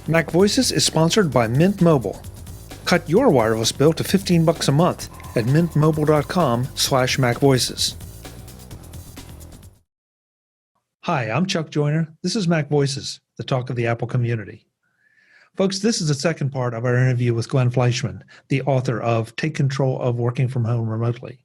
MacVoices is sponsored by MintMobile. Cut your wireless bill to $15 a month at mintmobile.com/MacVoices. Hi, I'm Chuck Joyner. This is MacVoices, the talk of the Apple community. Folks, this is the second part of our interview with Glenn Fleishman, the author of Take Control of Working from Home Remotely.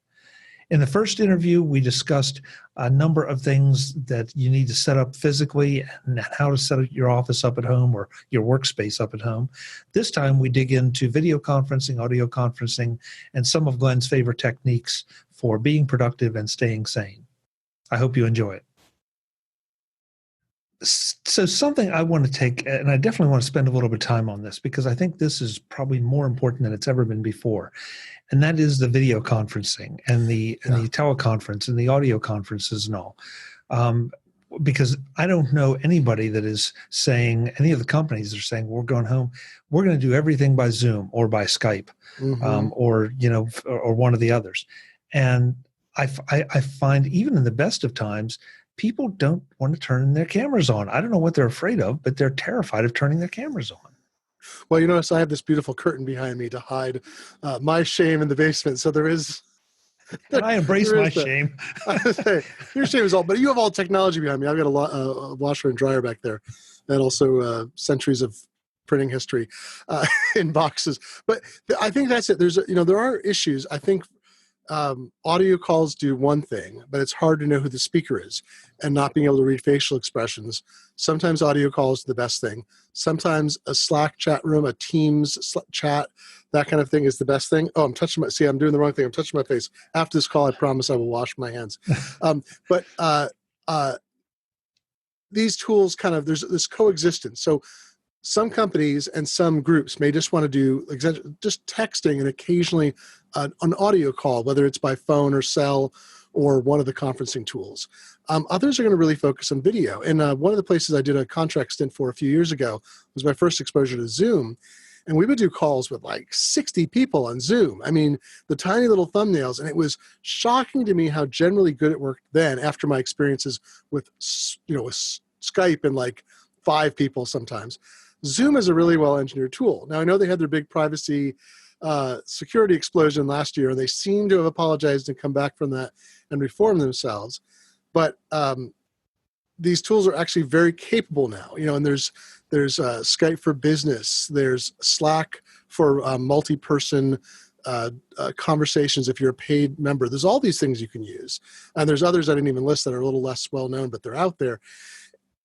In the first interview, we discussed a number of things that you need to set up physically and how to set your office up at home or your workspace up at home. This time, we dig into video conferencing, audio conferencing, and some of Glenn's favorite techniques for being productive and staying sane. I hope you enjoy it. So something I want to take, and I definitely want to spend a little bit of time on this because I think this is probably more important than it's ever been before, and that is the video conferencing and the teleconference and the audio conferences and all. Because I don't know anybody that is saying, any of the companies are saying, we're going home, we're going to do everything by Zoom or by Skype, or one of the others. And I find even in the best of times, people don't want to turn their cameras on. I don't know what they're afraid of, but they're terrified of turning their cameras on. Well, you notice I have this beautiful curtain behind me to hide my shame in the basement. So there is... And I embrace my shame. Your shame is all, but you have all technology behind me. I've got a washer and dryer back there, and also centuries of printing history in boxes. But I think that's it. There are issues. I think audio calls do one thing, but it's hard to know who the speaker is and not being able to read facial expressions. Sometimes audio calls are the best thing. Sometimes a Slack chat room, a Teams chat, that kind of thing is the best thing. Oh, I'm doing the wrong thing. I'm touching my face. After this call, I promise I will wash my hands. But these tools there's this coexistence. So some companies and some groups may just want to do just texting and occasionally an audio call, whether it's by phone or cell or one of the conferencing tools. Others are going to really focus on video. And one of the places I did a contract stint for a few years ago was my first exposure to Zoom. And we would do calls with like 60 people on Zoom. I mean, the tiny little thumbnails. And it was shocking to me how generally good it worked then after my experiences with Skype and like 5 people sometimes. Zoom is a really well-engineered tool. Now, I know they had their big privacy security explosion last year, and they seem to have apologized and come back from that and reformed themselves. But these tools are actually very capable now. And there's Skype for Business. There's Slack for multi-person conversations if you're a paid member. There's all these things you can use. And there's others I didn't even list that are a little less well-known, but they're out there.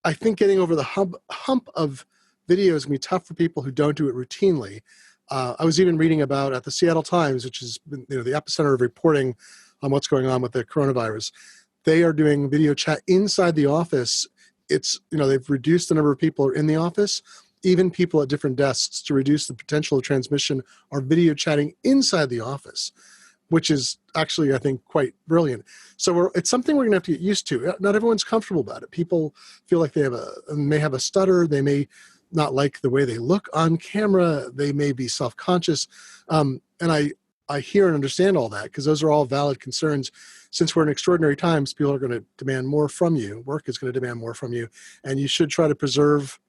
I think getting over the hump of video is going to be tough for people who don't do it routinely. I was even reading about at the Seattle Times, which is the epicenter of reporting on what's going on with the coronavirus. They are doing video chat inside the office. It's they've reduced the number of people who are in the office. Even people at different desks, to reduce the potential of transmission, are video chatting inside the office, which is actually, I think, quite brilliant. So it's something we're going to have to get used to. Not everyone's comfortable about it. People feel like they may have a stutter. They may not like the way they look on camera. They may be self-conscious. And I hear and understand all that because those are all valid concerns. Since we're in extraordinary times, people are going to demand more from you. Work is going to demand more from you. And you should try to preserve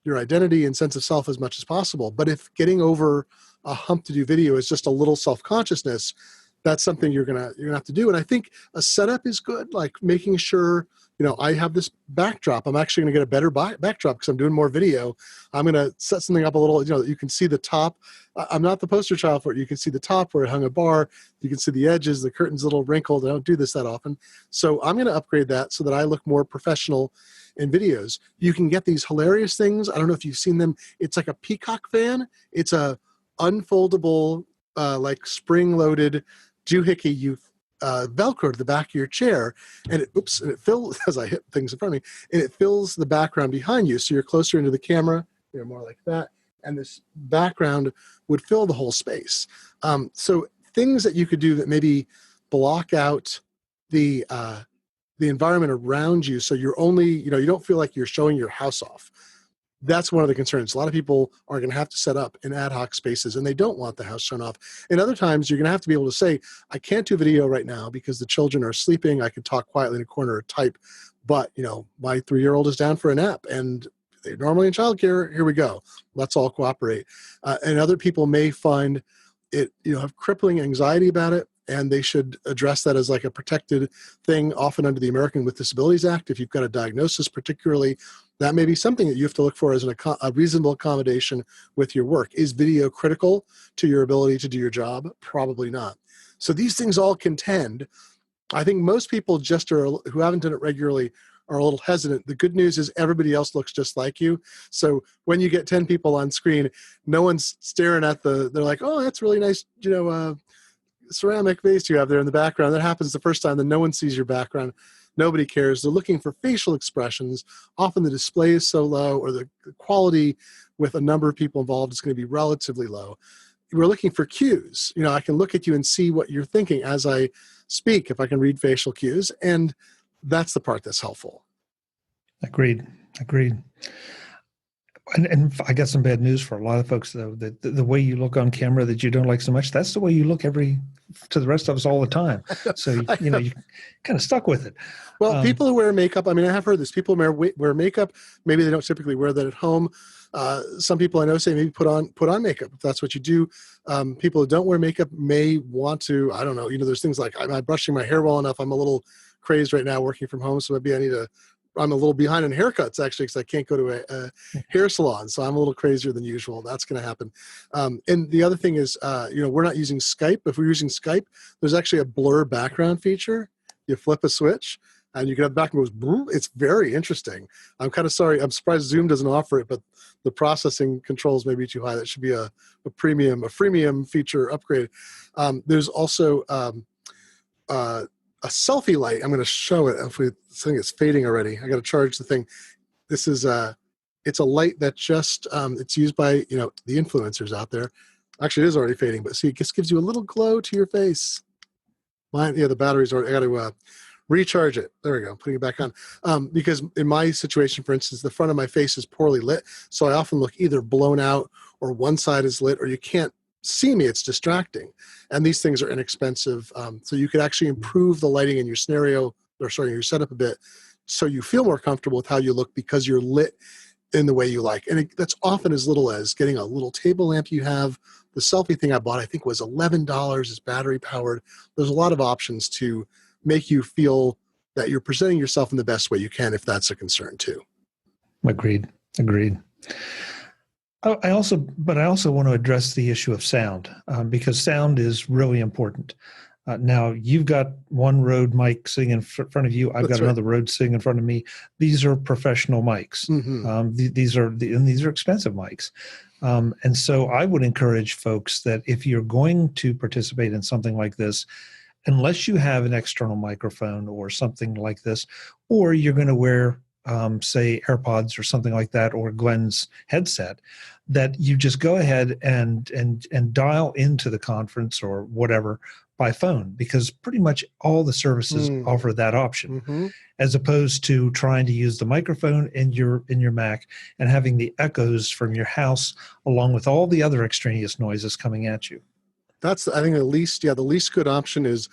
your identity and sense of self as much as possible. But if getting over a hump to do video is just a little self-consciousness, that's something you're gonna have to do. And I think a setup is good, like making sure, I have this backdrop. I'm actually going to get a better backdrop because I'm doing more video. I'm going to set something up a little, you can see the top. I'm not the poster child for it. You can see the top where it hung a bar. You can see the edges, the curtain's a little wrinkled. I don't do this that often. So I'm going to upgrade that so that I look more professional in videos. You can get these hilarious things. I don't know if you've seen them. It's like a peacock fan. It's a unfoldable, like spring-loaded doohickey you Velcro to the back of your chair, and it fills, as I hit things in front of me, and it fills the background behind you. So you're closer into the camera, more like that, and this background would fill the whole space. So things that you could do that maybe block out the environment around you, so you're only, you don't feel like you're showing your house off. That's one of the concerns. A lot of people are going to have to set up in ad hoc spaces, and they don't want the house shown off. And other times, you're going to have to be able to say, I can't do video right now because the children are sleeping. I can talk quietly in a corner or type. But, my 3-year-old is down for a nap, and they're normally in childcare. Here we go. Let's all cooperate. And other people may find it, have crippling anxiety about it, and they should address that as like a protected thing, often under the American with Disabilities Act. If you've got a diagnosis particularly, that may be something that you have to look for as a reasonable accommodation with your work. Is video critical to your ability to do your job? Probably not. So these things all contend. I think most people who haven't done it regularly are a little hesitant. The good news is everybody else looks just like you. So when you get 10 people on screen, no one's staring at they're like, oh, that's really nice, ceramic vase you have there in the background. That happens the first time, then no one sees your background. Nobody cares. They're looking for facial expressions. Often the display is so low, or the quality with a number of people involved is going to be relatively low. We're looking for cues. I can look at you and see what you're thinking as I speak, if I can read facial cues, and that's the part that's helpful. Agreed. And I got some bad news for a lot of folks, though, that the way you look on camera that you don't like so much, that's the way you look to the rest of us all the time. So, you're kind of stuck with it. Well, people who wear makeup, I have heard this. People wear makeup. Maybe they don't typically wear that at home. Some people I know say maybe put on makeup if that's what you do. People who don't wear makeup may want to, I don't know, there's things like, I'm not brushing my hair well enough. I'm a little crazed right now working from home, so maybe I'm a little behind in haircuts, actually, because I can't go to a hair salon. So I'm a little crazier than usual. That's going to happen. And the other thing is, we're not using Skype. If we're using Skype, there's actually a blur background feature. You flip a switch, and you get back and it goes, it's very interesting. I'm kind of sorry. I'm surprised Zoom doesn't offer it, but the processing controls may be too high. That should be a freemium feature upgrade. There's also a selfie light. I'm going to show it. Hopefully, this thing is fading already. I got to charge the thing. This is it's a light that just it's used by the influencers out there. Actually, it is already fading, but see, it just gives you a little glow to your face. The battery's already. I got to recharge it. There we go. Putting it back on. Because in my situation, for instance, the front of my face is poorly lit, so I often look either blown out or one side is lit, or you can't see me. It's distracting, and these things are inexpensive. So you could actually improve the lighting in your your setup a bit, so you feel more comfortable with how you look because you're lit in the way you like. And that's often as little as getting a little table lamp you have. The Selfie thing I bought, I think, was $11. It's battery powered. There's a lot of options to make you feel that you're presenting yourself in the best way you can, if that's a concern too. Agreed. I also want to address the issue of sound, because sound is really important. Now, you've got one Rode mic sitting in front of you. I've got another Rode sitting in front of me. These are professional mics. Mm-hmm. These are expensive mics. And so I would encourage folks that if you're going to participate in something like this, unless you have an external microphone or something like this, or you're going to wear say AirPods or something like that, or Glenn's headset, that you just go ahead and dial into the conference or whatever by phone, because pretty much all the services offer that option, as opposed to trying to use the microphone in your Mac and having the echoes from your house along with all the other extraneous noises coming at you. That's, I think, the least good option is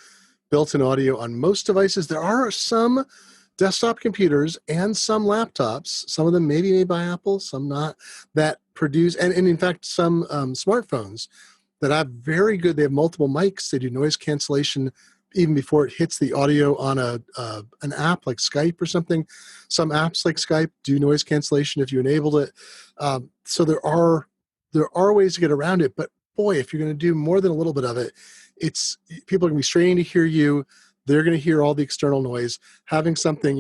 built-in audio on most devices. There are some desktop computers and some laptops, some of them maybe made by Apple, some not, that produce, and in fact, some smartphones that have they have multiple mics. They do noise cancellation even before it hits the audio on an app like Skype or something. Some apps like Skype do noise cancellation if you enabled it. So there are ways to get around it, but boy, if you're going to do more than a little bit of it, people are going to be straining to hear you. They're going to hear all the external noise. Having something,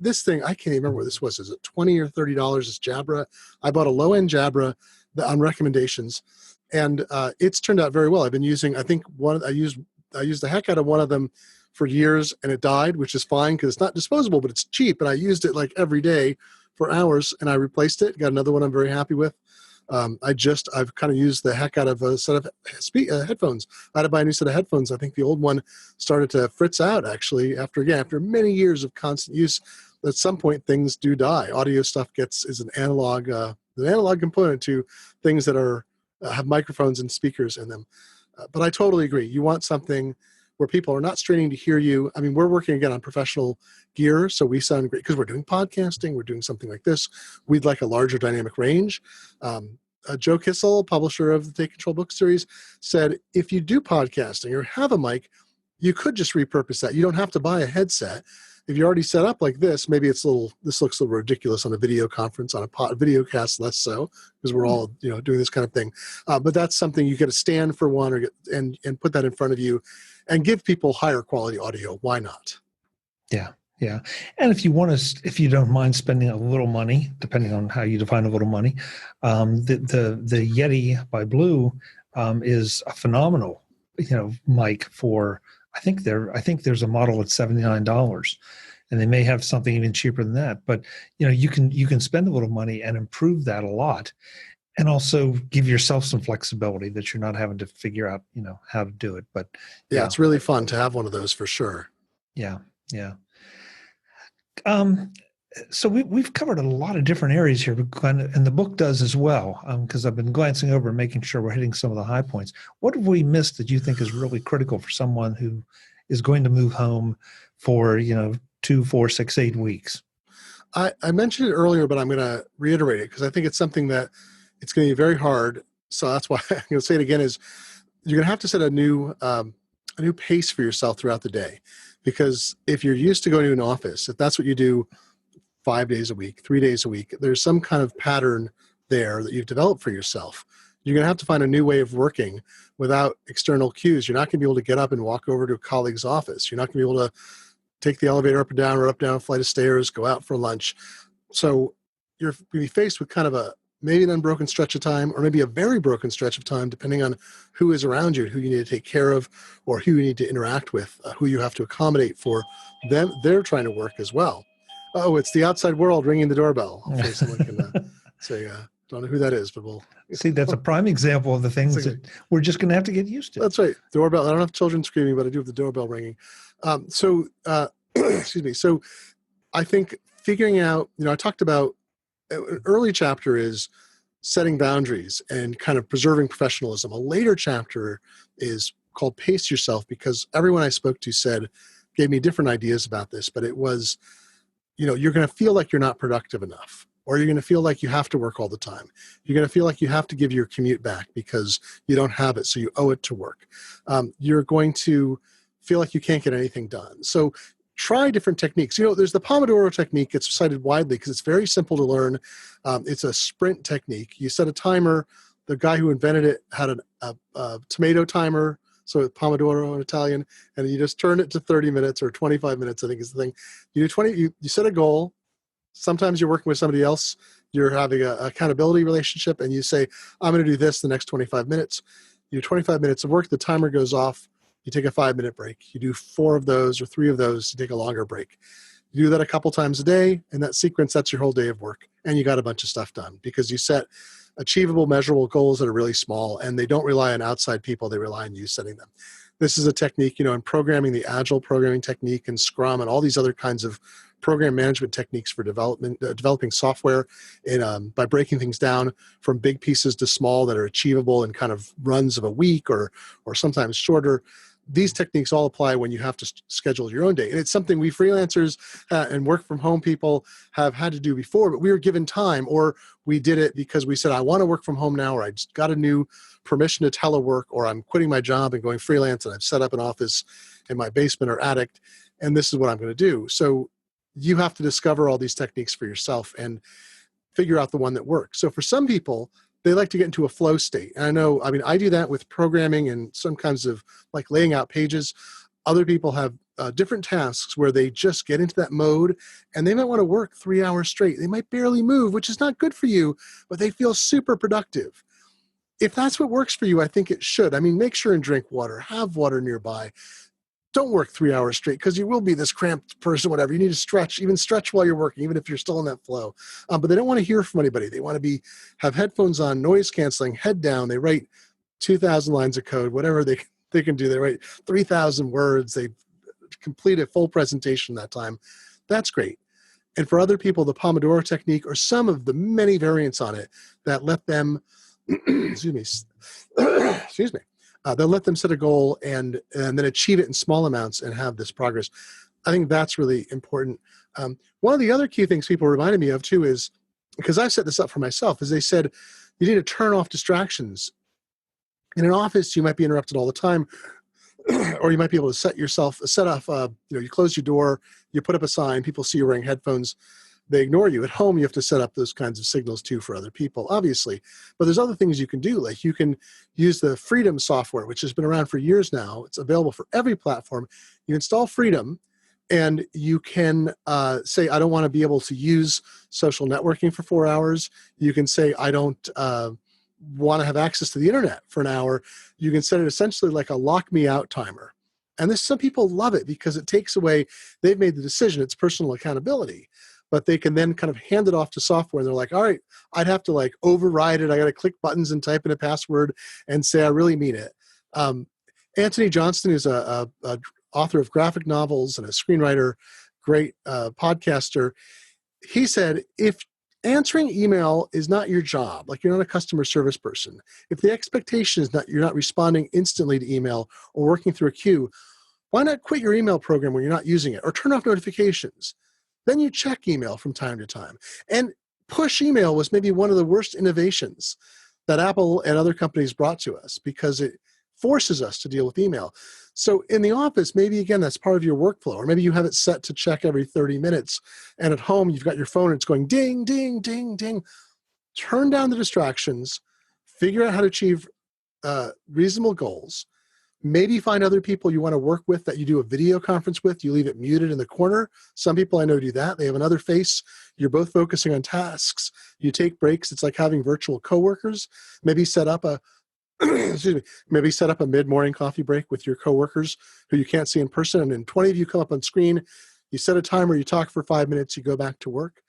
this thing, I can't even remember what this was. Is it $20 or $30? It's Jabra. I bought a low-end Jabra on recommendations, and it's turned out very well. I've been using, I used the heck out of one of them for years, and it died, which is fine because it's not disposable, but it's cheap, and I used it like every day for hours, and I replaced it. Got another one I'm very happy with. I've kind of used the heck out of a set of headphones. I had to buy a new set of headphones. I think the old one started to fritz out, actually, after many years of constant use. At some point, things do die. Audio stuff is an analog component to things that have microphones and speakers in them. But I totally agree. You want something where people are not straining to hear you. I mean, we're working again on professional gear, so we sound great because we're doing podcasting, we're doing something like this. We'd like a larger dynamic range. Joe Kissel, publisher of the Take Control book series, said if you do podcasting or have a mic, you could just repurpose that. You don't have to buy a headset. If you're already set up like this, maybe this looks a little ridiculous on a video conference, on a video cast, less so, because we're all doing this kind of thing. But that's something you get a stand for one, and put that in front of you, and give people higher quality audio. Why not? Yeah, yeah. And if you don't mind spending a little money, depending on how you define a little money, the Yeti by Blue is a phenomenal mic for. I think there's a model at $79, and they may have something even cheaper than that. But you can spend a little money and improve that a lot, and also give yourself some flexibility that you're not having to figure out how to do it. But yeah, it's really fun to have one of those for sure. Yeah, yeah. So we've covered a lot of different areas here, and the book does as well, because I've been glancing over and making sure we're hitting some of the high points. What have we missed that you think is really critical for someone who is going to move home for 2, 4, 6, 8 weeks? I mentioned it earlier, but I'm going to reiterate it because I think it's something that it's going to be very hard. So that's why I'm going to say it again: is you're going to have to set a new pace for yourself throughout the day, because if you're used to going to an office, if that's what you do 5 days a week, 3 days a week, there's some kind of pattern there that you've developed for yourself. You're going to have to find a new way of working without external cues. You're not going to be able to get up and walk over to a colleague's office. You're not going to be able to take the elevator up and down, or up down a flight of stairs, go out for lunch. So you're going to be faced with kind of maybe an unbroken stretch of time, or maybe a very broken stretch of time, depending on who is around you, who you need to take care of, or who you need to interact with, who you have to accommodate for them. They're trying to work as well. Oh, it's the outside world ringing the doorbell. Hopefully someone can say, don't know who that is, but we'll... See, that's a prime example of the things that we're just going to have to get used to. That's right. Doorbell. I don't have children screaming, but I do have the doorbell ringing. Excuse me. So I think figuring out, I talked about an early chapter is setting boundaries and kind of preserving professionalism. A later chapter is called Pace Yourself, because everyone I spoke to gave me different ideas about this, but it was, you're going to feel like you're not productive enough, or you're going to feel like you have to work all the time. You're going to feel like you have to give your commute back because you don't have it, so you owe it to work. You're going to feel like you can't get anything done. So try different techniques. There's the Pomodoro technique. It's cited widely because it's very simple to learn. It's a sprint technique. You set a timer. The guy who invented it had a tomato timer, so Pomodoro in Italian, and you just turn it to 30 minutes or 25 minutes, I think is the thing. You do 20, you set a goal. Sometimes you're working with somebody else. You're having an accountability relationship, and you say, I'm going to do this the next 25 minutes. You do 25 minutes of work, the timer goes off. You take a 5-minute break. You do 4 of those or 3 of those, you take a longer break. You do that a couple times a day, and that sequence, that's your whole day of work. And you got a bunch of stuff done because you set achievable, measurable goals that are really small, and they don't rely on outside people. They rely on you setting them. This is a technique, in programming, the agile programming technique and Scrum and all these other kinds of program management techniques for developing software by breaking things down from big pieces to small that are achievable in kind of runs of a week or sometimes shorter. These techniques all apply when you have to schedule your own day. And it's something we freelancers and work from home people have had to do before, but we were given time, or we did it because we said, I want to work from home now, or I just got a new permission to telework, or I'm quitting my job and going freelance, and I've set up an office in my basement or attic, and this is what I'm going to do. So you have to discover all these techniques for yourself and figure out the one that works. So for some people, they like to get into a flow state. And I do that with programming and some kinds of like laying out pages. Other people have different tasks where they just get into that mode, and they might want to work 3 hours straight. They might barely move, which is not good for you, but they feel super productive. If that's what works for you, I think it should. Make sure and drink water, have water nearby. Don't work 3 hours straight because you will be this cramped person, whatever. You need to stretch while you're working, even if you're still in that flow. But they don't want to hear from anybody. They want to have headphones on, noise canceling, head down. They write 2,000 lines of code, whatever they can do. They write 3,000 words. They complete a full presentation that time. That's great. And for other people, the Pomodoro technique or some of the many variants on it that let them, excuse me, They'll let them set a goal and then achieve it in small amounts and have this progress. I think that's really important. One of the other key things people reminded me of too is, because I've set this up for myself, is they said you need to turn off distractions. In an office, you might be interrupted all the time, or you might be able to set off, you close your door, you put up a sign, people see you wearing headphones, they ignore you. At home, you have to set up those kinds of signals too for other people, obviously. But there's other things you can do. Like you can use the Freedom software, which has been around for years now. It's available for every platform. You install Freedom, and you can say, I don't want to be able to use social networking for 4 hours. You can say, I don't want to have access to the internet for an hour. You can set it essentially like a lock me out timer. And some people love it because it takes away, they've made the decision, it's personal accountability. But they can then kind of hand it off to software. And they're like, all right, I'd have to like override it. I got to click buttons and type in a password and say, I really mean it. Anthony Johnston is a author of graphic novels and a screenwriter, great podcaster. He said, if answering email is not your job, like you're not a customer service person, if the expectation is you're not responding instantly to email or working through a queue, why not quit your email program when you're not using it or turn off notifications? Then you check email from time to time. And push email was maybe one of the worst innovations that Apple and other companies brought to us because it forces us to deal with email. So in the office, maybe again, that's part of your workflow, or maybe you have it set to check every 30 minutes. And at home, you've got your phone and it's going ding, ding, ding, ding. Turn down the distractions, figure out how to achieve reasonable goals. Maybe find other people you want to work with that you do a video conference with. You leave it muted in the corner. Some people I know do that. They have another face. You're both focusing on tasks. You take breaks. It's like having virtual coworkers. Maybe set up a maybe set up a mid-morning coffee break with your coworkers who you can't see in person. And then 20 of you come up on screen. You set a timer. You talk for 5 minutes. You go back to work.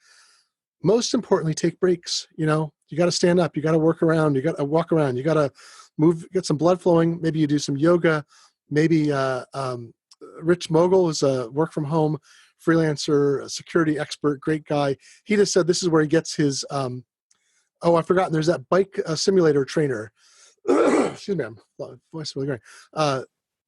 Most importantly, take breaks. You got to stand up. You got to work around. You got to walk around. You got to move, get some blood flowing. Maybe you do some yoga. Maybe Rich Mogul is a work from home freelancer, a security expert, great guy. He just said this is where he gets his, I've forgotten. There's that bike simulator trainer. Excuse me, voice really great.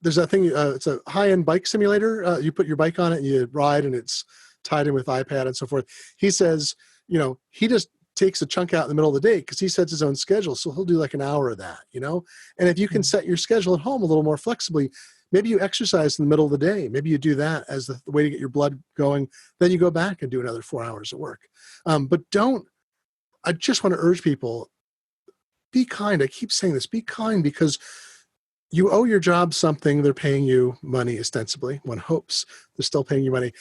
There's that thing, it's a high-end bike simulator. You put your bike on it and you ride and it's tied in with iPad and so forth. He says, he just takes a chunk out in the middle of the day because he sets his own schedule. So he'll do like an hour of that, And if you can set your schedule at home a little more flexibly, maybe you exercise in the middle of the day. Maybe you do that as the way to get your blood going. Then you go back and do another 4 hours of work. But I just want to urge people, be kind. I keep saying this, be kind, because you owe your job something. They're paying you money, ostensibly. One hopes they're still paying you money.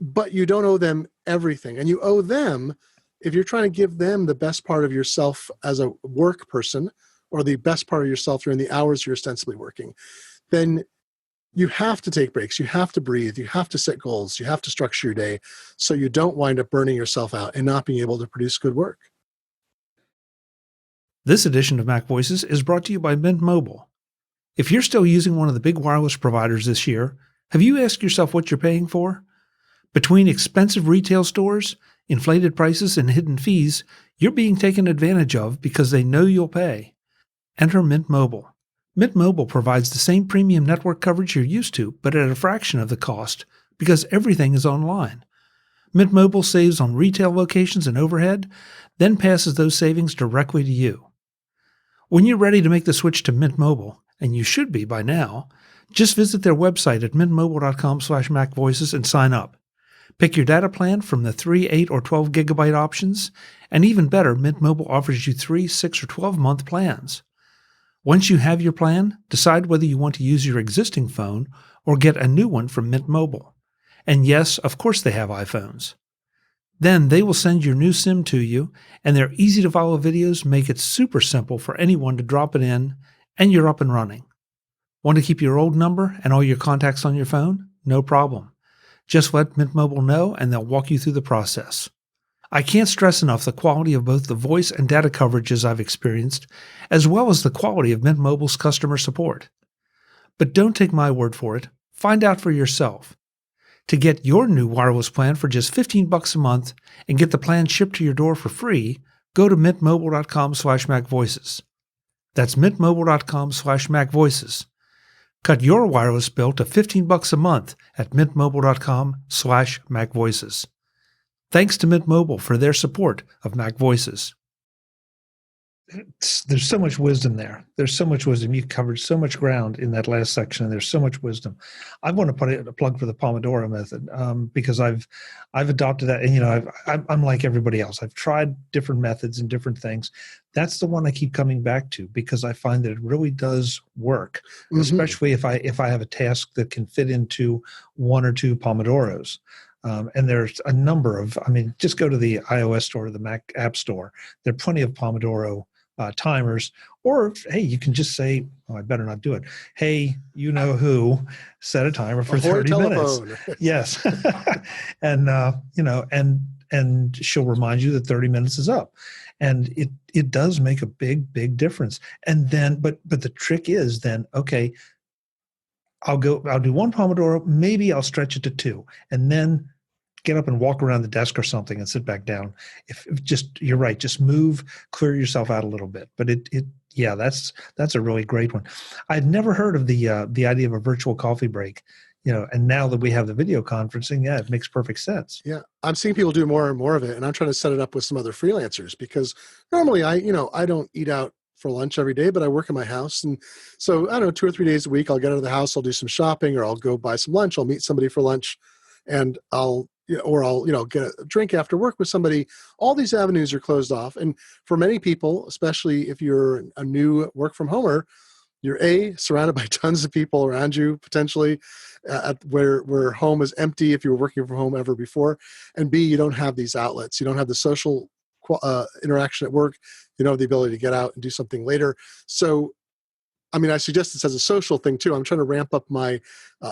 But you don't owe them everything. And you owe them, if you're trying to give them the best part of yourself as a work person, or the best part of yourself during the hours you're ostensibly working, then you have to take breaks. You have to breathe. You have to set goals. You have to structure your day so you don't wind up burning yourself out and not being able to produce good work. This edition of MacVoices is brought to you by MintMobile. If you're still using one of the big wireless providers this year, have you asked yourself what you're paying for? Between expensive retail stores, inflated prices, and hidden fees, you're being taken advantage of because they know you'll pay. Enter Mint Mobile. Mint Mobile provides the same premium network coverage you're used to, but at a fraction of the cost, because everything is online. Mint Mobile saves on retail locations and overhead, then passes those savings directly to you. When you're ready to make the switch to Mint Mobile, and you should be by now, just visit their website at mintmobile.com/MacVoices and sign up. Pick your data plan from the 3, 8, or 12 gigabyte options, and even better, Mint Mobile offers you 3, 6, or 12-month plans. Once you have your plan, decide whether you want to use your existing phone or get a new one from Mint Mobile. And yes, of course they have iPhones. Then they will send your new SIM to you, and their easy-to-follow videos make it super simple for anyone to drop it in, and you're up and running. Want to keep your old number and all your contacts on your phone? No problem. Just let Mint Mobile know, and they'll walk you through the process. I can't stress enough the quality of both the voice and data coverages I've experienced, as well as the quality of Mint Mobile's customer support. But don't take my word for it. Find out for yourself. To get your new wireless plan for just $15 a month and get the plan shipped to your door for free, go to mintmobile.com/MacVoices. That's mintmobile.com/MacVoices. Cut your wireless bill to $15 a month at mintmobile.com/MacVoices. Thanks to Mint Mobile for their support of MacVoices. There's so much wisdom there. There's so much wisdom. You covered so much ground in that last section, and there's so much wisdom. I want to put a plug for the Pomodoro Method because I've adopted that, and I'm like everybody else. I've tried different methods and different things. That's the one I keep coming back to because I find that it really does work, especially if I have a task that can fit into one or two Pomodoros. And there's a number of, just go to the iOS store or the Mac App Store. There are plenty of Pomodoro timers, or hey, you can just say, "Oh, I better not do it." Hey, you know who, set a timer for 30 minutes. Yes, and and she'll remind you that 30 minutes is up, and it does make a big difference. And then, but the trick is then, okay, I'll do one Pomodoro, maybe I'll stretch it to two, and then get up and walk around the desk or something and sit back down. If just, you're right, just move, clear yourself out a little bit. But that's a really great one. I'd never heard of the idea of a virtual coffee break, and now that we have the video conferencing, it makes perfect sense. Yeah. I'm seeing people do more and more of it, and I'm trying to set it up with some other freelancers because normally I don't eat out for lunch every day, but I work in my house. And so, I don't know, 2 or 3 days a week, I'll get out of the house, I'll do some shopping, or I'll go buy some lunch, I'll meet somebody for lunch, and I'll get a drink after work with somebody. All these avenues are closed off. And for many people, especially if you're a new work from homer, you're surrounded by tons of people around you, potentially, where home is empty if you were working from home ever before. And B, you don't have these outlets. You don't have the social interaction at work. You don't have the ability to get out and do something later. So, I suggest this as a social thing too. I'm trying to ramp up my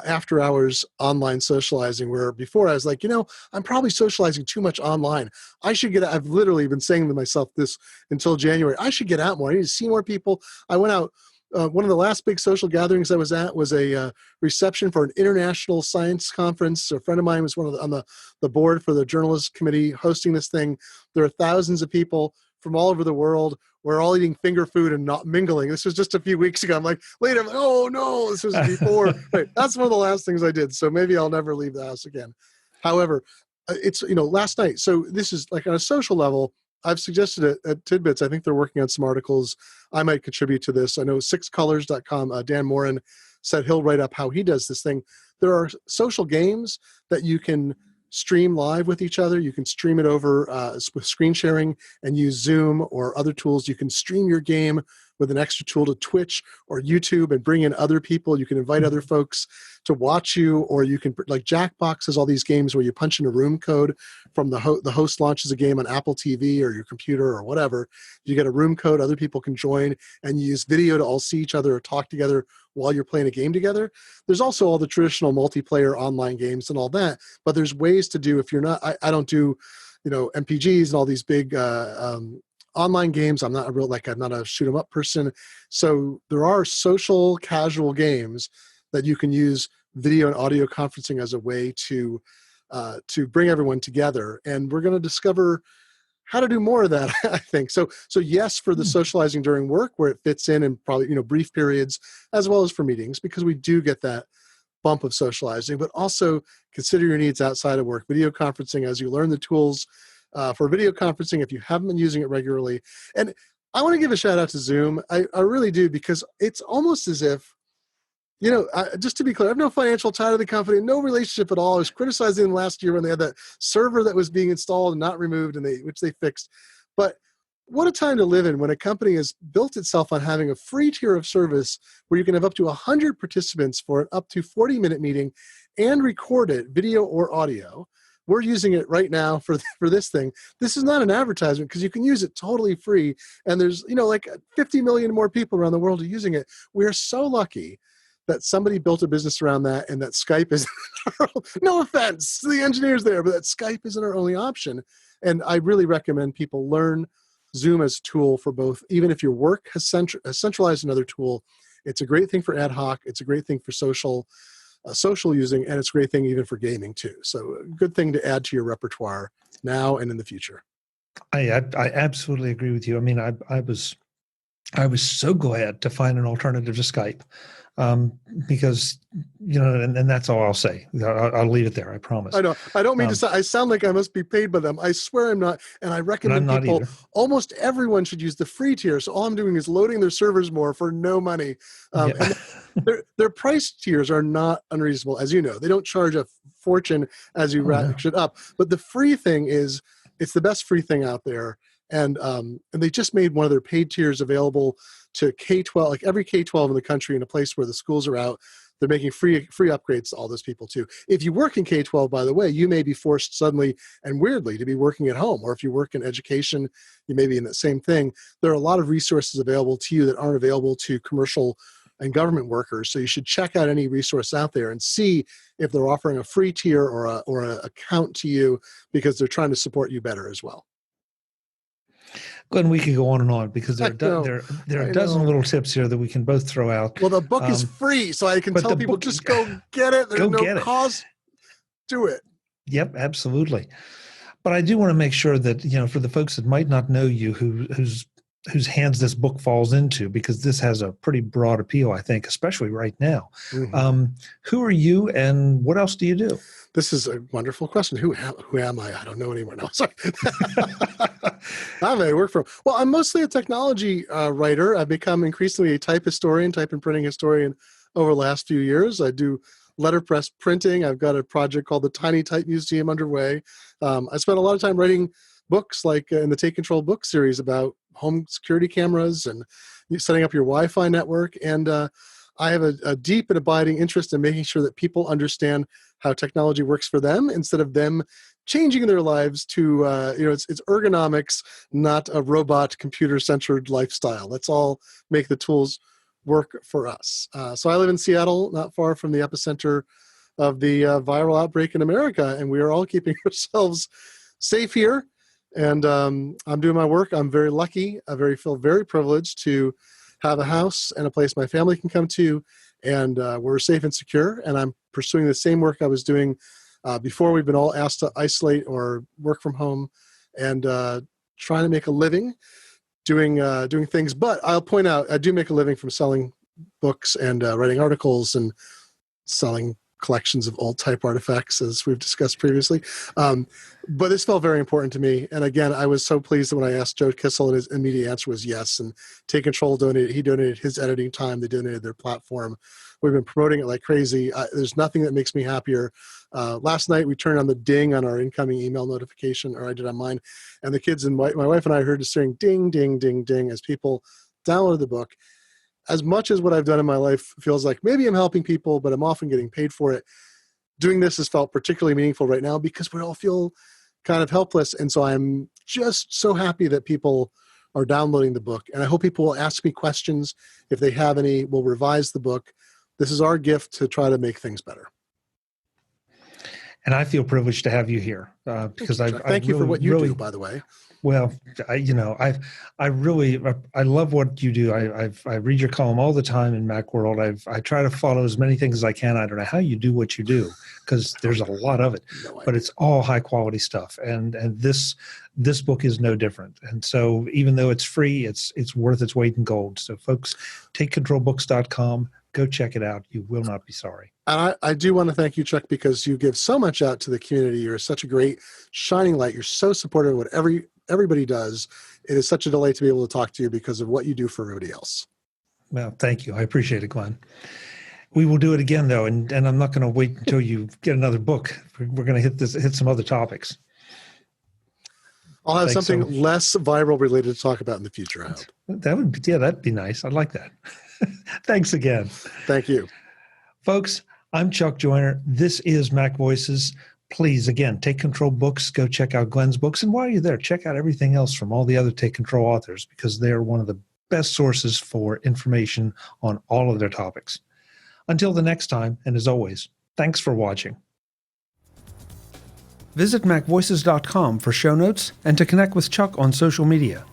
after hours online socializing, where before I was like, I'm probably socializing too much online. I should get out. I've literally been saying to myself this until January. I should get out more. I need to see more people. I went out. One of the last big social gatherings I was at was a reception for an international science conference. A friend of mine was on the board for the journalist committee hosting this thing. There are thousands of people from all over the world. We're all eating finger food and not mingling. This was just a few weeks ago. I'm like, oh no, this was before. Right. That's one of the last things I did. So maybe I'll never leave the house again. However, it's, last night. So this is like on a social level, I've suggested it at Tidbits. I think they're working on some articles. I might contribute to this. I know sixcolors.com, Dan Morin said he'll write up how he does this thing. There are social games that you can stream live with each other. You can stream it over with screen sharing and use Zoom or other tools. You can stream your game with an extra tool to Twitch or YouTube and bring in other people. You can invite other folks to watch you, or you can, like Jackbox has all these games where you punch in a room code from the host launches a game on Apple TV or your computer or whatever. You get a room code, other people can join, and you use video to all see each other or talk together while you're playing a game together. There's also all the traditional multiplayer online games and all that, but there's ways to do, if you're not, I don't do, MPGs and all these big online games. I'm not a shoot 'em up person. So there are social casual games that you can use video and audio conferencing as a way to bring everyone together. And we're going to discover how to do more of that, I think. So yes, for the socializing during work, where it fits in probably, brief periods, as well as for meetings, because we do get that bump of socializing, but also consider your needs outside of work. Video conferencing, as you learn the tools for video conferencing, if you haven't been using it regularly. And I want to give a shout out to Zoom. I really do, because it's almost as if, just to be clear, I have no financial tie to the company, no relationship at all. I was criticizing them last year when they had that server that was being installed and not removed, which they fixed. But what a time to live in when a company has built itself on having a free tier of service where you can have up to 100 participants for an up to 40-minute meeting and record it, video or audio. We're using it right now for this thing. This is not an advertisement, because you can use it totally free. And there's, like 50 million more people around the world are using it. We're so lucky that somebody built a business around that, and that Skype is, no offense to the engineers there, but that Skype isn't our only option. And I really recommend people learn Zoom as a tool for both. Even if your work has centralized another tool, it's a great thing for ad hoc. It's a great thing for social using, and it's a great thing even for gaming too. So a good thing to add to your repertoire now and in the future. I absolutely agree with you. I mean, I was so glad to find an alternative to Skype, because, and that's all I'll say. I'll leave it there. I promise. I know. I don't mean to. I sound like I must be paid by them. I swear I'm not. And I recommend people. Almost everyone should use the free tier. So all I'm doing is loading their servers more for no money. And their price tiers are not unreasonable, as you know. They don't charge a fortune as you ratchet up. But the free thing it's the best free thing out there. And they just made one of their paid tiers available to K-12, like every K-12 in the country in a place where the schools are out. They're making free upgrades to all those people too. If you work in K-12, by the way, you may be forced suddenly and weirdly to be working at home. Or if you work in education, you may be in the same thing. There are a lot of resources available to you that aren't available to commercial and government workers. So you should check out any resource out there and see if they're offering a free tier or an account to you, because they're trying to support you better as well. Glenn, we could go on and on, because there are a dozen little tips here that we can both throw out. Well, the book is free, so I can tell people just go get it. There's no cost. Do it. Yep, absolutely. But I do want to make sure that, for the folks that might not know you, whose hands this book falls into, because this has a pretty broad appeal, I think, especially right now. Mm-hmm. Who are you, and what else do you do? This is a wonderful question. Who am I? I don't know anymore. No, sorry. I work from. Well, I'm mostly a technology writer. I've become increasingly a type and printing historian over the last few years. I do letterpress printing. I've got a project called the Tiny Type Museum underway. I spent a lot of time writing books, like in the Take Control book series, about home security cameras and setting up your Wi-Fi network. And I have a deep and abiding interest in making sure that people understand how technology works for them, instead of them changing their lives to, it's ergonomics, not a robot computer-centered lifestyle. Let's all make the tools work for us. So I live in Seattle, not far from the epicenter of the viral outbreak in America, and we are all keeping ourselves safe here. And I'm doing my work. I'm very lucky. I feel very privileged to have a house and a place my family can come to, and we're safe and secure. And I'm pursuing the same work I was doing before we've been all asked to isolate or work from home, and trying to make a living doing things. But I'll point out, I do make a living from selling books and writing articles and selling collections of old type artifacts, as we've discussed previously. But this felt very important to me. And again, I was so pleased that when I asked Joe Kissel, and his immediate answer was yes. And Take Control he donated his editing time. They donated their platform. We've been promoting it like crazy. There's nothing that makes me happier. Last night, we turned on the ding on our incoming email notification, or I did on mine. And the kids and my wife and I heard just saying ding, ding, ding, ding as people downloaded the book. As much as what I've done in my life feels like maybe I'm helping people, but I'm often getting paid for it, doing this has felt particularly meaningful right now, because we all feel kind of helpless. And so I'm just so happy that people are downloading the book. And I hope people will ask me questions. If they have any, we'll revise the book. This is our gift to try to make things better. And I feel privileged to have you here, because thank you for what you do, by the way. Well, I love what you do. I read your column all the time in Macworld. I try to follow as many things as I can. I don't know how you do what you do, because there's a lot of it, but it's all high quality stuff. And this book is no different. And so even though it's free, it's worth its weight in gold. So folks, takecontrolbooks.com. Go check it out. You will not be sorry. And I do want to thank you, Chuck, because you give so much out to the community. You're such a great shining light. You're so supportive of what everybody does. It is such a delight to be able to talk to you because of what you do for everybody else. Well, thank you. I appreciate it, Glenn. We will do it again, though, and I'm not going to wait until you get another book. We're going to hit some other topics. I'll have something less viral related to talk about in the future, I hope. That'd be nice. I'd like that. Thanks again. Thank you. Folks, I'm Chuck Joyner. This is MacVoices. Please, again, Take Control Books. Go check out Glenn's books. And while you're there, check out everything else from all the other Take Control authors, because they're one of the best sources for information on all of their topics. Until the next time, and as always, thanks for watching. Visit MacVoices.com for show notes and to connect with Chuck on social media.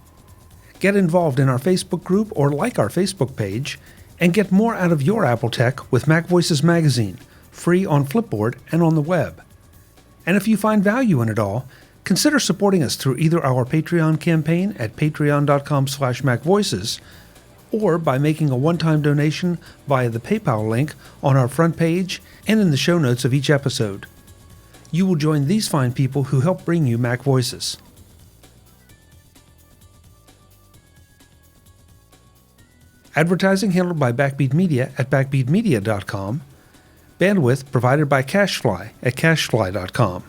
Get involved in our Facebook group or like our Facebook page, and get more out of your Apple tech with MacVoices Magazine, free on Flipboard and on the web. And if you find value in it all, consider supporting us through either our Patreon campaign at patreon.com/MacVoices or by making a one-time donation via the PayPal link on our front page and in the show notes of each episode. You will join these fine people who help bring you MacVoices. Advertising handled by Backbeat Media at backbeatmedia.com. Bandwidth provided by CacheFly at cachefly.com.